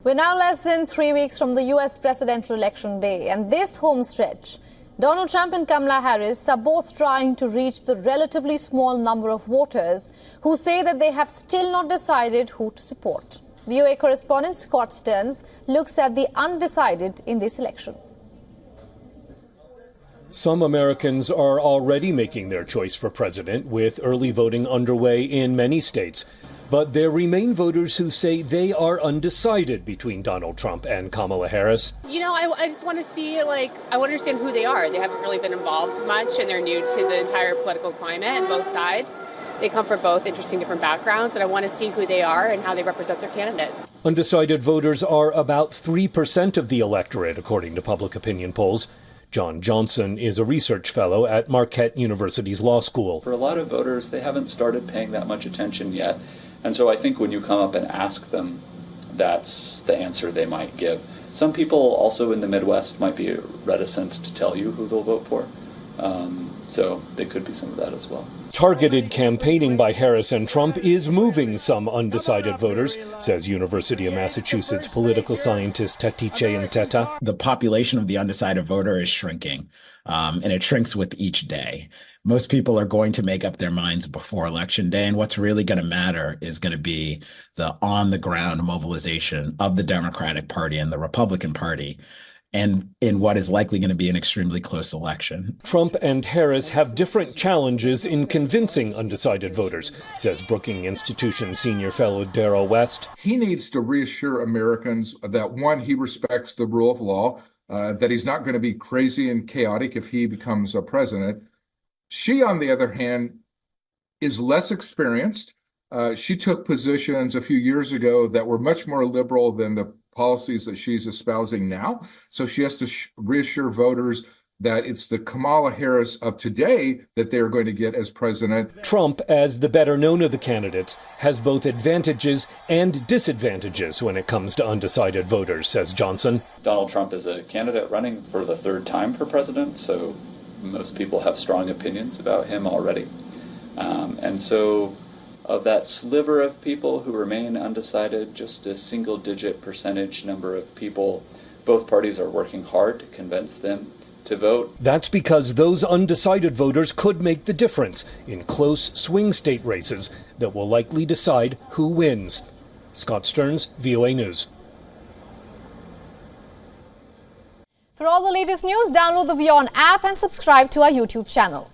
We're now less than 3 weeks from the US presidential election day, and this home stretch, Donald Trump and Kamala Harris are both trying to reach the relatively small number of voters who say that they have still not decided who to support. VOA correspondent Scott Stearns looks at the undecided in this election. Some Americans are already making their choice for president, with early voting underway in many states. But there remain voters who say they are undecided between Donald Trump and Kamala Harris. You know, I just want to see, I want to understand who they are. They haven't really been involved much, and they're new to the entire political climate on both sides. They come from both interesting different backgrounds, and I want to see who they are and how they represent their candidates. Undecided voters are about 3% of the electorate, according to public opinion polls. John Johnson is a research fellow at Marquette University's law school. For a lot of voters, they haven't started paying that much attention yet. And so I think when you come up and ask them, that's the answer they might give. Some people also in the Midwest might be reticent to tell you who they'll vote for. So there could be some of that as well. Targeted campaigning by Harris and Trump is moving some undecided voters, says University of Massachusetts political scientist Tatice Nteta. The population of the undecided voter is shrinking, and it shrinks with each day. Most people are going to make up their minds before Election Day, and what's really going to matter is going to be the on-the-ground mobilization of the Democratic Party and the Republican Party, and in what is likely going to be an extremely close election. Trump and Harris have different challenges in convincing undecided voters, says Brookings Institution senior fellow Darrell West. He needs to reassure Americans that, one, he respects the rule of law, that he's not going to be crazy and chaotic if he becomes a president. She, on the other hand, is less experienced. She took positions a few years ago that were much more liberal than the policies that she's espousing now. So she has to reassure voters that it's the Kamala Harris of today that they're going to get as president. Trump, as the better known of the candidates, has both advantages and disadvantages when it comes to undecided voters, says Johnson. Donald Trump is a candidate running for the third time for president, so most people have strong opinions about him already. And so of that sliver of people who remain undecided, just a single-digit percentage number of people, both parties are working hard to convince them to vote. That's because those undecided voters could make the difference in close swing state races that will likely decide who wins. Scott Stearns, VOA News. For all the latest news, download the WION app and subscribe to our YouTube channel.